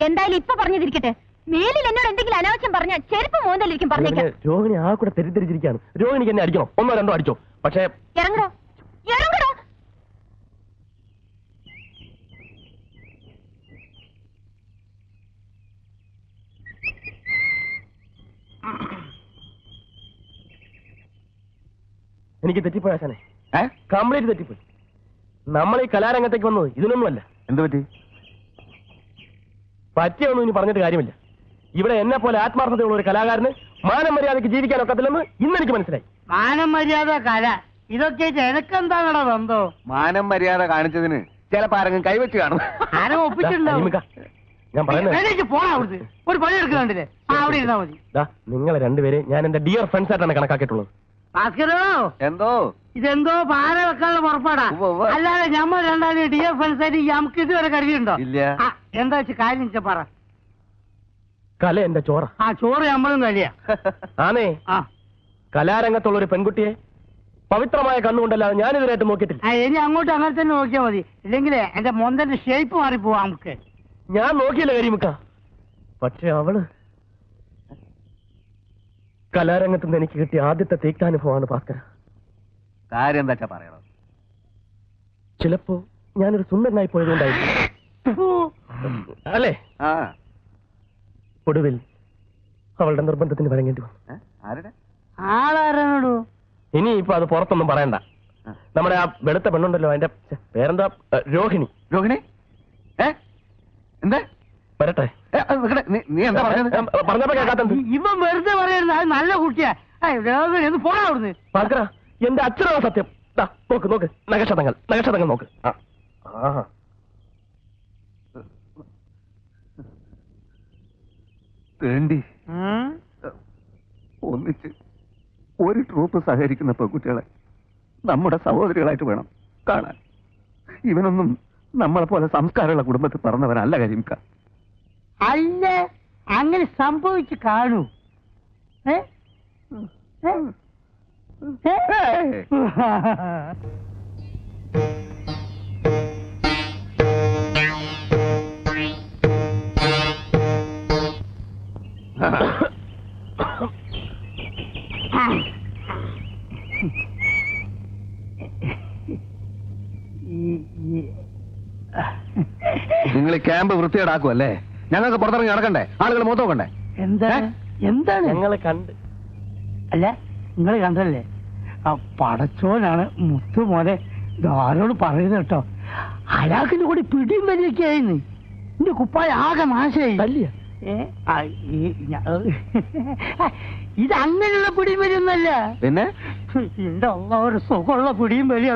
എന്തായാലും ഇപ്പൊ പറഞ്ഞതിരിക്കട്ടെ. മേലിൽ എന്നോട് എന്തെങ്കിലും അനാവശ്യം പറഞ്ഞാൽ ചെരുപ്പ് മോന്തലിരിക്കും പറഞ്ഞേക്കാം. രോഹിണി ആ കൂടെ തെറ്റിദ്ധരിച്ചിരിക്കുകയാണ്. രോഹിണിക്ക് എന്നെ അടിക്കണം, ഒന്നോ രണ്ടോ അടിച്ചോ. പക്ഷേ ഇറങ്ങടോ, ഇറങ്ങടോ. എനിക്ക് തെറ്റിപ്പോയി ആശാനെ, കംപ്ലീറ്റ് തെറ്റിപ്പോയി. നമ്മൾ ഈ കലാരംഗത്തേക്ക് വന്നത് ഇതിനൊന്നുമല്ല. എന്ത് പറ്റി? പറ്റിയൊന്നും ഇനി പറഞ്ഞിട്ട് കാര്യമില്ല. ഇവിടെ എന്നെ പോലെ ആത്മാർത്ഥതയുള്ള ഒരു കലാകാരന് മാനം മര്യാദയ്ക്ക് ജീവിക്കാൻ ഒക്കത്തില്ലെന്ന് ഇന്നെനിക്ക് മനസ്സിലായി. മാനം മര്യാദ കല ഇതൊക്കെ എനക്കെന്താണോ ബന്ധോ? മാനം മര്യാദ കാണിച്ചതിന് ചിലപ്പോ ആരെങ്കിലും കൈവച്ച് കാണും. ആരും ഒപ്പിച്ചിട്ടുണ്ടാവും. ഞാൻ പറയുന്നത് പോണാ അവിടുന്ന് ഒരു പണി എടുക്കുന്നുണ്ടല്ലേ, അവിടെ ഇരുന്നാ മതി. നിങ്ങളെ രണ്ടുപേരെ ഞാൻ എന്റെ ഡിയർ ഫ്രണ്ട്സ് ആയിട്ടാണ് കണക്കാക്കിയിട്ടുള്ളത്. ഭാസ്കരോ, എന്തോ ഇതെന്തോ പാര വെക്കാനുള്ള പുറപ്പാടാ. അല്ലാതെ ഞമ്മ രണ്ടാളും ഡിയർ ഫ്രണ്ട്സ് ആയിട്ട് നമുക്ക് ഇതുവരെ കരുതിയുണ്ടോ? ഇല്ല. എന്താ വെച്ചാൽ കാര്യം വെച്ചാ പറ. കല എന്റെ ചോറ. ആ ചോറ് നമ്മളും കളിയാ. ആണേ, കലാരംഗത്തുള്ള ഒരു പെൺകുട്ടിയെ പവിത്രമായ കണ്ണുകൊണ്ടല്ലാതെ ഞാനിതിനായിട്ട് നോക്കിയിട്ടില്ല. ഇനി അങ്ങോട്ട് അങ്ങനെ തന്നെ നോക്കിയാൽ മതി, ഇല്ലെങ്കിലേ എന്റെ മൊന്തന്റെ ഷേപ്പ് മാറിപ്പോവാ. നമുക്ക് ഞാൻ നോക്കിയില്ല കരിമുക്ക, പക്ഷെ അവള് കലാരംഗത്ത് നിന്ന് എനിക്ക് കിട്ടിയ ആദ്യത്തെ തീക്താനുഭവമാണ് ഭാസ്കര. കാര്യം എന്താ പറയണം? ചിലപ്പോ ഞാനൊരു സുന്ദരനായി പോയതുകൊണ്ടായിരിക്കും അല്ലേ? ഒടുവിൽ അവളുടെ നിർബന്ധത്തിന് വഴങ്ങേണ്ടി വന്നു. ആളാരാണോ? ഇനി ഇപ്പൊ അത് പുറത്തൊന്നും പറയണ്ട. നമ്മുടെ ആ വെളുത്ത പെണ്ണുണ്ടല്ലോ, അതിന്റെ പേരെന്താ? രോഹിണി. രോഹിണി എന്താ? വരട്ടെ. നീ എന്താ പറഞ്ഞപ്പോ കേൾക്കാത്ത ഇവൻ വെറുതെ പറയരുത്, അത് നല്ല കുട്ടിയാ. രോഹിണി പോണാ അവിടുന്ന്. ഭാസ്കര, എന്റെ അച്ഛനാണ് സത്യം. നോക്ക് നോക്ക്, നഗക്ഷതങ്ങൾ നോക്ക്. വേണ്ടി ഒന്നിച്ച് ഒരു ട്രൂപ്പ് സഹകരിക്കുന്ന പെൺകുട്ടികളെ നമ്മുടെ സഹോദരികളായിട്ട് വേണം കാണാൻ. ഇവനൊന്നും നമ്മളെ പോലെ സംസ്കാരമുള്ള കുടുംബത്തിൽ പറഞ്ഞവനല്ല കരിമിക്ക. അല്ല, അങ്ങനെ സംഭവിച്ചു കാണൂ. നിങ്ങൾ ഈ ക്യാമ്പ് വൃത്തിയേടാക്കുമല്ലേ? ഞങ്ങൾക്ക് പുറത്തിറങ്ങി നടക്കണ്ടേ? ആളുകൾ മൊത്തം നോക്കണ്ടേ? എന്താണ് ഞങ്ങളെ കണ്ട്? അല്ല, നിങ്ങൾ കണ്ടല്ലേ? പടച്ചോനാണ് മുത്തു മോനെ ആരോട് പറയുന്നത് കേട്ടോ. അയാൾക്കിന്റെ കൂടി പിടിയും വലിയൊക്കെ ആയിരുന്നു. എന്റെ കുപ്പായ ആകെ നാശമായി. ഇത് അങ്ങനെയുള്ള പിടിയും വലിയൊന്നല്ല. പിന്നെ എന്റെ ഒരു സുഖമുള്ള പിടിയും വലിയ.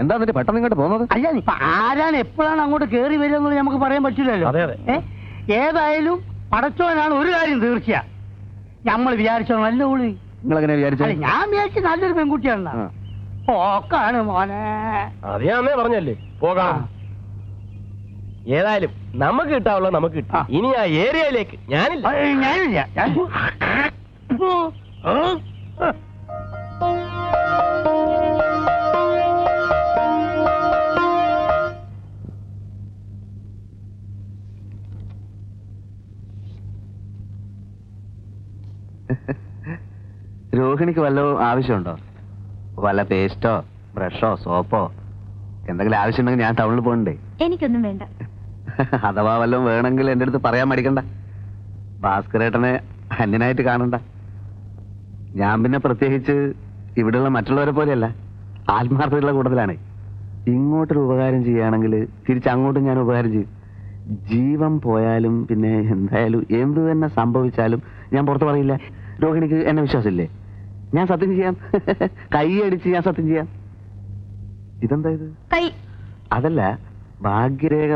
എന്താ പെട്ടെന്ന് ഇങ്ങോട്ട് പോകുന്നത്? അല്ല, ഇപ്പൊ ആരാണ് എപ്പോഴാണ് അങ്ങോട്ട് കേറി വരിക എന്നുള്ളത് നമുക്ക് പറയാൻ പറ്റില്ലല്ലോ. ഏതായാലും പടച്ചോനാണ് ഒരു കാര്യം തീർച്ചയാ. നമ്മൾ വിചാരിച്ചോ നല്ല ഉള്ളി. നിങ്ങളെങ്ങനെ വിചാരിച്ചു? ഞാൻ വിചാരിച്ച നല്ലൊരു പെൺകുട്ടിയാണ്. ഓക്കാണ് മോനെ. അത് ഞാൻ പറഞ്ഞല്ലേ പോകാം. ഏതായാലും നമുക്ക് കിട്ടാവുള്ള നമുക്ക് കിട്ടും. ഇനി ആ ഏരിയയിലേക്ക് ഞാനില്ല. രോഹിണിക്ക് വല്ല ആവശ്യമുണ്ടോ? വല്ല പേസ്റ്റോ ബ്രഷോ സോപ്പോ എന്തെങ്കിലും ആവശ്യമുണ്ടെങ്കിൽ ഞാൻ ടൗണിൽ പോകണ്ടേ? എനിക്കൊന്നും വേണ്ട. അഥവാ വല്ലതും വേണമെങ്കിൽ എന്റെ അടുത്ത് പറയാൻ മടിക്കണ്ട. ഭാസ്കരേട്ടനെ അന്യനായിട്ട് കാണണ്ട. ഞാൻ പിന്നെ പ്രത്യേകിച്ച് ഇവിടെയുള്ള മറ്റുള്ളവരെ പോലെയല്ല, ആത്മാർത്ഥതയുള്ള കൂടുതലാണ്. ഇങ്ങോട്ടൊരു ഉപകാരം ചെയ്യുകയാണെങ്കിൽ തിരിച്ചങ്ങോട്ടും ഞാൻ ഉപകാരം ചെയ്യും. ജീവൻ പോയാലും പിന്നെ എന്തായാലും എന്ത് തന്നെ സംഭവിച്ചാലും ഞാൻ പുറത്ത് പറയില്ല. രോഹിണിക്ക് എന്നെ വിശ്വാസമില്ലേ? ഞാൻ സത്യം ചെയ്യാം. കൈ അടിച്ച് ഞാൻ സത്യം ചെയ്യാം. ഇതെന്താ ഇത്? അതല്ല, ഭാഗ്യരേഖ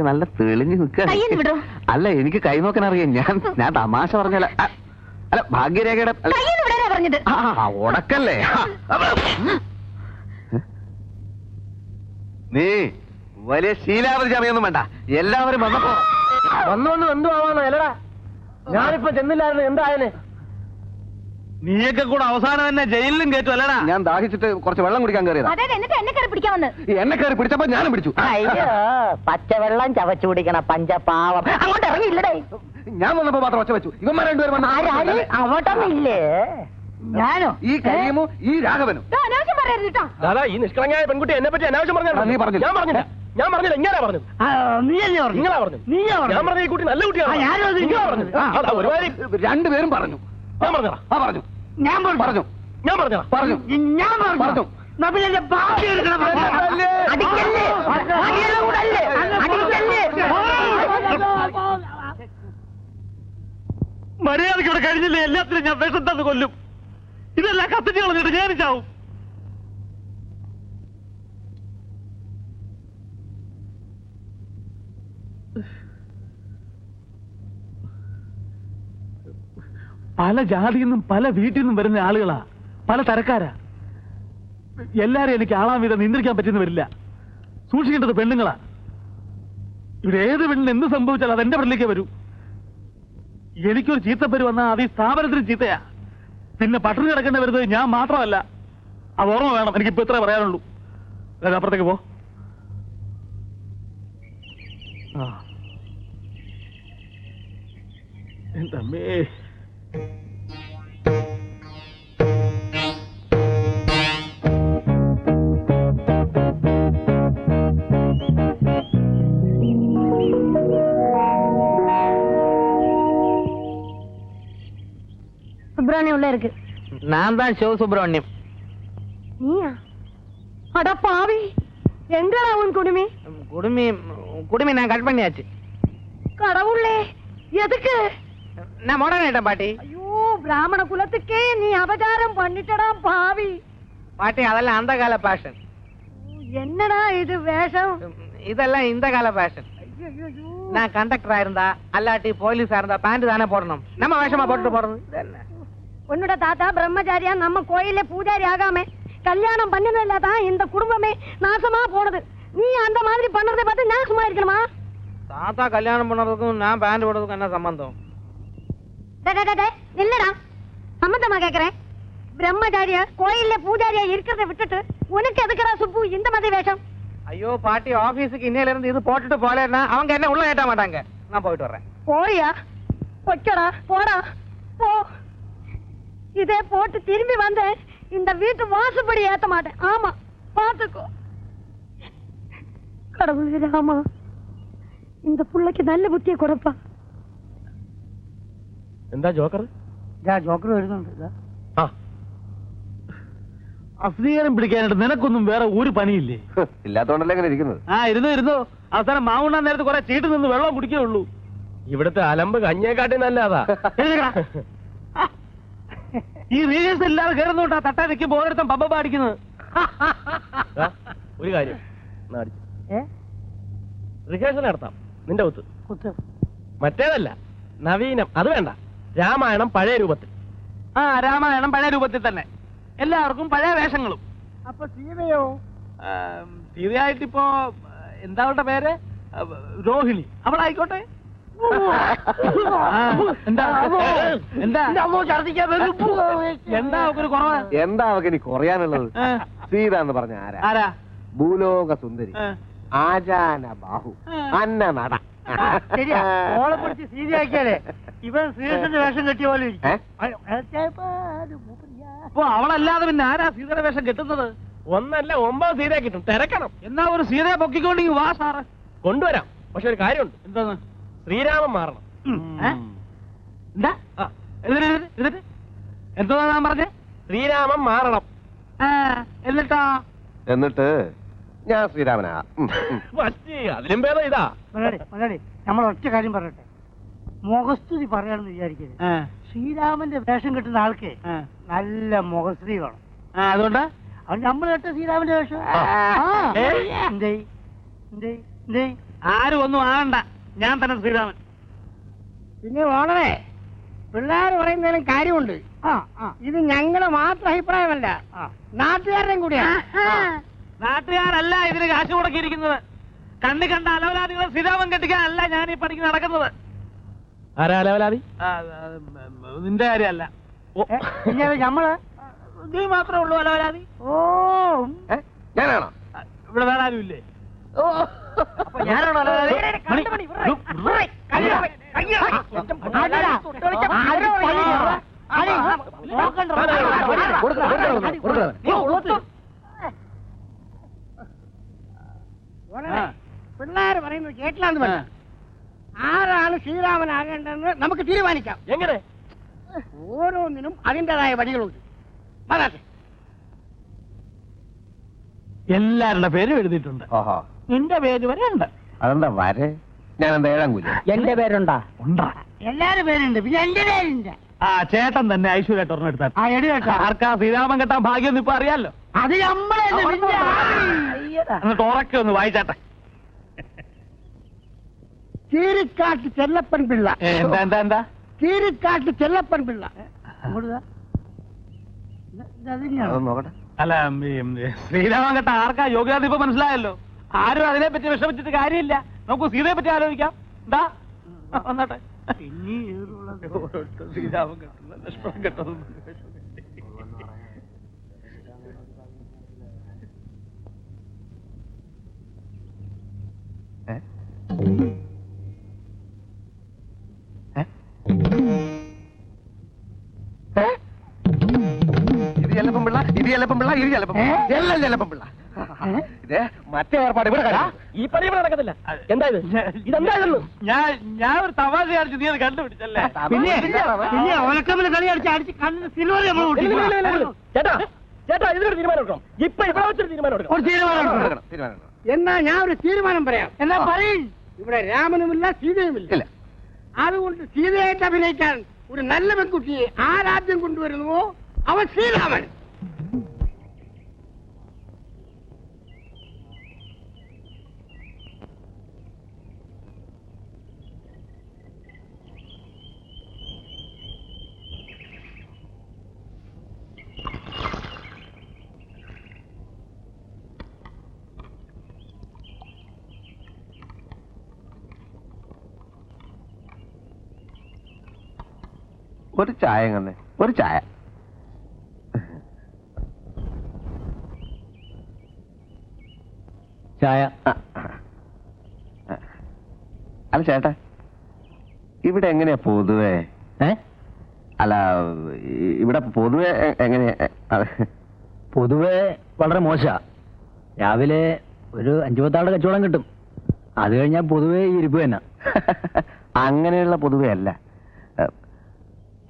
നല്ല തെളിഞ്ഞു നിൽക്കുക. അല്ല, എനിക്ക് കൈ നോക്കാൻ അറിയാം. ഞാൻ തമാശ പറഞ്ഞല്ല. അല്ല, ഭാഗ്യരേഖയുടെ ഉടക്കല്ലേ? നീ വലിയ ശീലാവധി അറിയൊന്നും വേണ്ട. എല്ലാവരും വന്നപ്പോ വന്നുകൊണ്ട് എന്തു ആവാനോ? അല്ലടാ, ഞാനിപ്പോ ചെന്നില്ലായിരുന്നു. എന്തായാലും നീയൊക്കെ കൂടെ അവസാനം തന്നെ ജയിലിലും കയറ്റും അല്ലടാ. ഞാൻ ദാഹിച്ചിട്ട് കുറച്ച് വെള്ളം കുടിക്കാൻ കയറിയതാ. അതെ, എന്നിട്ട് എന്നെ കയറി പിടിക്കാൻ വന്ന്. ഈ എന്നെ കയറി പിടിച്ചപ്പോ ഞാനും പിടിച്ചു. അയ്യോ പച്ചവെള്ളം ചവച്ചു കുടിക്കണ പഞ്ചപാവം അങ്ങോട്ട് ഇറങ്ങിയില്ലടേ. ഞാൻ വന്നപ്പോ മാത്രം ഒച്ച വെച്ചു. ഇവന്മാർ രണ്ടുപേരും ആരാണ് അങ്ങോട്ടൊന്നും ഇല്ലേ? ഞാനോ? ഈ കരീമും ഈ രാഘവനും. ദാ, അനാവശ്യം പറയരുത് കേട്ടോ. ദാദാ, ഈ നിഷ്കളങ്കയായ പെൺകുട്ടി എന്നെ പറ്റി അനാവശ്യം നീ പറഞ്ഞില്ല. ഞാൻ പറഞ്ഞില്ല ഇങ്ങനെ പറഞ്ഞത്. നീയല്ലേ പറഞ്ഞു? നിങ്ങളാ പറഞ്ഞു. നീയാ ഞാൻ പറഞ്ഞു. പറഞ്ഞ ഈ കുട്ടി നല്ല കുട്ടിയാണ്. ഞാനും അത് നിങ്ങളാ പറഞ്ഞത്. അതാ ഒരുപാട് രണ്ടുപേരും പറഞ്ഞു. ഞാൻ പറഞ്ഞതാ. പറഞ്ഞു. ഞാൻ പറഞ്ഞു. പറഞ്ഞു. ഞാൻ പറഞ്ഞതാ. പറഞ്ഞു. ഞാൻ പറഞ്ഞു. നബിലെ ബാക്കി എടുക്കണം. അടിക്കല്ലേ അടിക്കല്ലേ മര്യാദക്ക് ഇവിടെ കഴിഞ്ഞില്ലേ എല്ലാത്തിനും ഞാൻ വിഷം തന്ന് കൊല്ലും. ഇതെല്ലാം കത്തിച്ച് കളഞ്ഞിട്ട് ഞാൻ ചാവും. പല ജാതിയിൽ നിന്നും പല വീട്ടിൽ നിന്നും വരുന്ന ആളുകളാ, പല തരക്കാരാ. എല്ലാരും എനിക്ക് ആളാൻ വിധം നിയന്ത്രിക്കാൻ പറ്റുന്ന വരില്ല. സൂക്ഷിക്കേണ്ടത് പെണ്ണുങ്ങളാ. ഇവിടെ ഏത് പെണ്ണിന് എന്ത് സംഭവിച്ചാലും അതെന്റെ പെണ്ണിലേക്ക് വരൂ. എനിക്കൊരു ചീത്തപ്പേര് വന്നാൽ അത് ഈ സ്ഥാപനത്തിന് ചീത്തയാ. പിന്നെ പട്ടിണി കിടക്കേണ്ടി വരുന്നത് ഞാൻ മാത്രമല്ല. അത് ഓർമ്മ വേണം. എനിക്കിപ്പോ ഇത്രേ പറയാനുള്ളൂ. അപ്പുറത്തേക്ക് പോ. എന്റെ അമ്മേ. சுப்பிரமணியம் உள்ள இருக்கு. நான் தான் சிவ சுப்பிரமணியம். நீயா? அட பாவி, எங்கடா உன் குடுமி? குடுமி நான் கட் பண்ணியாச்சு. கடவுளே, எதுக்கு? நான் மாடர்ன் ஆயிட்டேன் பாட்டி. ஐயோ, பிராமண குலத்துக்கே நீ அபச்சாரம் பண்ணிட்டடா பாவி. பாட்டி அதெல்லாம் அந்த கால பேஷன். என்னடா இது வேஷம்? இதெல்லாம் இந்த கால பேஷன். நான் கண்டக்டரா இருந்தா அல்லாட்டி போலீஸா இருந்தா பேண்ட் தானே போடணும். நம்ம வேஷமா போட்டுட்டு போறது என்ன? உன்னோட தாத்தா பிரம்மச்சாரியா நம்ம கோயில பூஜாரி ஆகாம கல்யாணம் பண்ணதில்ல தான் இந்த குடும்பமே நாசமா போனது. நீ அந்த மாதிரி பண்றதை பார்த்து நான் சும்மா இருக்கணுமா? தாத்தா கல்யாணம் பண்ணதுக்கும் நான் பேண்ட் போடுறதுக்கும் என்ன சம்பந்தம்? இல்லடா, சம்பந்தமா கேக்குறேன். பிரம்மச்சாரியா கோயில்ல பூஜாரியா இருக்கிறத விட்டுட்டு உனக்கு எதுக்குடா சுப்பு இந்த மாதிரி வேஷம்? ஐயோ பாட்டி, ஆபீஸுக்கு இன்னையில இருந்து இது போட்டுட்டு போலேன்னா அவங்க என்ன உள்ள ஏட்ட மாட்டாங்க. நான் போயிட்டு வர்றேன். போறியா? பொச்சடா, போடா போ. இதே போட்டு திரும்பி வந்து இந்த வீட்டு வாசப்படி ஏத்த மாட்டேன். ஆமா, பாத்துக்கோ. கடவுளே ராமா, இந்த புள்ளைக்கு நல்ல புத்தியை கொடுப்பா. എന്താ ജോക്കർ? ജോക്കർ വരുന്നുണ്ട്. ആ, അസ്വീകാരം പിടിക്കാനായിട്ട് നിനക്കൊന്നും വേറെ ഒരു പണിയില്ലേ? ഇല്ലാത്തോണ്ടല്ലേ ഇങ്ങനെ ഇരിക്കുന്നത്. ഇരുന്നു അവസാനം മാവുണ്ണാൻ നേരത്ത് കുറെ ചീട്ട് നിന്ന് വെള്ളം കുടിക്കുള്ളൂ. ഇവിടുത്തെ അലമ്പ് കഞ്ഞേക്കാട്ടി നല്ലതാ. ഈ റീൽസ് ഇല്ലാതെ കയറുന്നോണ്ടാ തട്ടാ നിൽക്കുമ്പോ ഓരോരുത്തൻ പമ്പ പാടിക്കുന്നത്. ഒരു കാര്യം റിഹേഴ്സൽ നടത്താം നിന്റെ ഒത്ത്. മറ്റേതല്ല, നവീനം. അത് വേണ്ട. രാമായണം പഴയ രൂപത്തിൽ. രാമായണം പഴയ രൂപത്തിൽ തന്നെ. എല്ലാവർക്കും പഴയ വേഷങ്ങളും. അപ്പൊ സീതയോ? സീതയായിട്ടിപ്പോ എന്താ അവളുടെ പേര്? രോഹിണി. അവളായിക്കോട്ടെ. എന്താ എന്താ ഒരു കുറവ്? എന്താ അവക്ക് ഇനി കുറയാനുള്ളത്? സീത എന്ന് പറഞ്ഞ ആരാ? ഭൂലോക സുന്ദരി, ആചാന ബാഹു, അന്ന നട. ശരിയാ, ഓളെ പിടിച്ച് സീതയാക്കിയാലേ ഇവൻ ശ്രീകൃഷ്ണന്റെ വേഷം കെട്ടിയ പോലെ അപ്പൊ അവളല്ലാതെ പിന്നെ ആരാ സീതയുടെ വേഷം കെട്ടുന്നത്? ഒന്നല്ല 9 സീതയെ കിട്ടും. തിരക്കണം. എന്നാ ഒരു സീതയെ പൊക്കിക്കൊണ്ടെങ്കിൽ വാ സാറ്. കൊണ്ടുവരാം. പക്ഷെ ഒരു കാര്യമുണ്ട്. എന്താന്ന്? ശ്രീരാമൻ മാറണം. എന്താ എന്നിട്ട് എന്താ ഞാൻ പറഞ്ഞേ? ശ്രീരാമൻ മാറണം. എന്നിട്ട് ഞാൻ ശ്രീരാമനാ. അതിലും ഭേദം ഇതാ. മലയാളി നമ്മൾ ഒറ്റ കാര്യം പറയട്ടെ. മുഖസ്തുതി പറയാണെന്ന് വിചാരിക്കരുത്. ശ്രീരാമന്റെ വേഷം കിട്ടുന്ന ആൾക്ക് നല്ല മുഖസ്തുതി വേണം. അതുകൊണ്ട് നമ്മൾ കേട്ട ശ്രീരാമന്റെ വേഷം ആരും ഒന്നും ആകണ്ട. ഞാൻ തന്നെ ശ്രീരാമൻ. പിന്നെ വളരെ പിള്ളേർ പറയുന്നതിലും കാര്യമുണ്ട്. ഇത് ഞങ്ങളുടെ മാത്രം അഭിപ്രായമല്ല, നാട്ടുകാരുടെയും കൂടിയാണ്. നാട്ടുകാരല്ല ഇതിന് കാശ് മുടക്കിയിരിക്കുന്നത്. കണ്ണി കണ്ട അലവലാദികളെ ശ്രീരാമൻ കെട്ടിക്കാനല്ല ഞാൻ ഈ പണിക്ക് നടക്കുന്നത്. ആരാ അലവലാതി? നിന്റെ കാര്യമല്ല. പിന്നെ നമ്മള് നീ മാത്രമേ ഉള്ളൂ അലവരാതി. ഓ ഞാനാണോ? ഇവിടെ വേറെ ആരും ഇല്ലേ? ഞാനാണോ അലവരാതി? പിള്ളേര് പറയുന്നത് കേട്ടില്ലാന്ന് പറഞ്ഞ ആരാണ് ശ്രീരാമനാകേണ്ടതെന്ന് നമുക്ക് തീരുമാനിക്കാം. എങ്ങനെ? ഓരോന്നിനും അതിൻ്റെതായ വഴികളുണ്ട്. പറയാതെ എല്ലാവരുടെ പേരും എഴുതിയിട്ടുണ്ട്. ഓഹോ, നിന്റെ പേര് വരെ ഉണ്ട്. അതെന്താ വരെ? ഞാൻ എന്താ ഏഴാം കൂലി? എന്റെ പേരുണ്ടാ? ഉണ്ടാ. എല്ലാരും പേരുണ്ട്, പിന്നെ എന്റെ പേരുണ്ട്. ആ ചേട്ടൻ തന്നെ ഐശ്വര്യമായിട്ട് ഒരെണ്ണം എടുത്താൽ. ആ എടി കേട്ടോ, ആർക്കാ ശ്രീരാമൻ കെട്ടാൻ ഭാഗ്യം ഇപ്പൊ അറിയാലോ. അത് നമ്മളെ എന്നിട്ട് ഉറക്കെ ഒന്ന് വായിച്ചാട്ടെ. കീരിക്കാട്ട് ചെല്ലപ്പൻ പിള്ള. എന്താ എന്താ എന്താ? കീരിക്കാട്ട് ചെല്ലപ്പൻ പിള്ള. അതൊന്ന് നോക്കട്ടെ. അല്ല ശ്രീരാമൻ കെട്ട ആർക്കാ യോഗ്യത ഇപ്പൊ മനസ്സിലായല്ലോ. ആരും അതിനെ പറ്റി വിഷമിച്ചിട്ട് കാര്യമില്ല. നമുക്ക് സീതയെ പറ്റി ആലോചിക്കാം. എന്താ വന്നാട്ടെ. ശ്രീരാമൻ കെട്ടുന്ന ലക്ഷ്മണൻ കെട്ടത് ഇത് ചെല്ലപ്പൻ പിള്ള, ഇത് ചെല്ലപ്പൻ പിള്ള, ഇത് ചെല്ലപ്പൻ പിള്ള. എല്ലാം ചെല്ലപ്പൻ പിള്ള. ഇത് മറ്റേ ഏർപ്പാട് ഇവിടെ കാര്യം. ഈ പണി ഇവിടെ നടക്കത്തില്ല. എന്താ ഇത്? ഇതെന്താ ഇതെന്ന്? ഞാൻ ഒരു തമാശ കാണിച്ചു, നീ അത് കണ്ടുപിടിച്ചല്ലേ? പിന്നെ ഓലക്കമ്മിൽ കളി അടിച്ച് കണ്ണിന് സിൽവർ നമ്മൾ ചേട്ടാ ചേട്ടാ ഇതിനൊരു തീരുമാനം എടുക്കണം. ഇപ്പൊ ഇവിടെ വെച്ചൊരു തീരുമാനം എടുക്കണം. ഒരു തീരുമാനം എടുക്കണം, തീരുമാനം എടുക്കണം. എന്നാ ഞാൻ ഒരു തീരുമാനം പറയാം. എന്നാ പറയും. ഇവിടെ രാമനുമില്ല സീതയുമില്ല. ഇല്ല. അതുകൊണ്ട് സീതയായിട്ട് അഭിനയിക്കാൻ ഒരു നല്ല പെൺകുട്ടിയെ ആരാദ്യം കൊണ്ടുവരുന്നുവോ അവൻ ശ്രീരാമൻ. ഒരു ചായ കണ്ണേ, ഒരു ചായ. ചായ. അല്ല ചേട്ടാ, ഇവിടെ എങ്ങനെയാ പൊതുവേ? അല്ല ഇവിടെ പൊതുവെ എങ്ങനെയാ? പൊതുവെ വളരെ മോശ. രാവിലെ ഒരു 5-10 ആളുടെ കച്ചവടം കിട്ടും. അത് കഴിഞ്ഞാൽ പൊതുവെ ഇരിപ്പ് തന്നെ. അങ്ങനെയുള്ള പൊതുവെ അല്ല.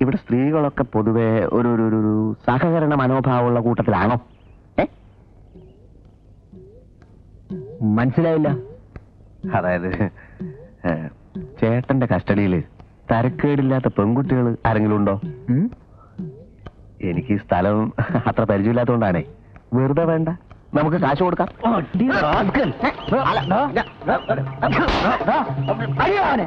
ഇവിടെ സ്ത്രീകളൊക്കെ പൊതുവെ ഒരു ഒരു സഹകരണ മനോഭാവമുള്ള കൂട്ടത്തിലാണോ? മനസ്സിലായില്ല. അതായത് ചേട്ടന്റെ കസ്റ്റഡിയിൽ തരക്കേടില്ലാത്ത പെൺകുട്ടികൾ ആരെങ്കിലും ഉണ്ടോ? എനിക്ക് ഈ സ്ഥലം അത്ര പരിചയമില്ലാത്തതുകൊണ്ടാണേ. വെറുതെ വേണ്ട, നമുക്ക് കാശ് കൊടുക്കാം. അടിയാവനെ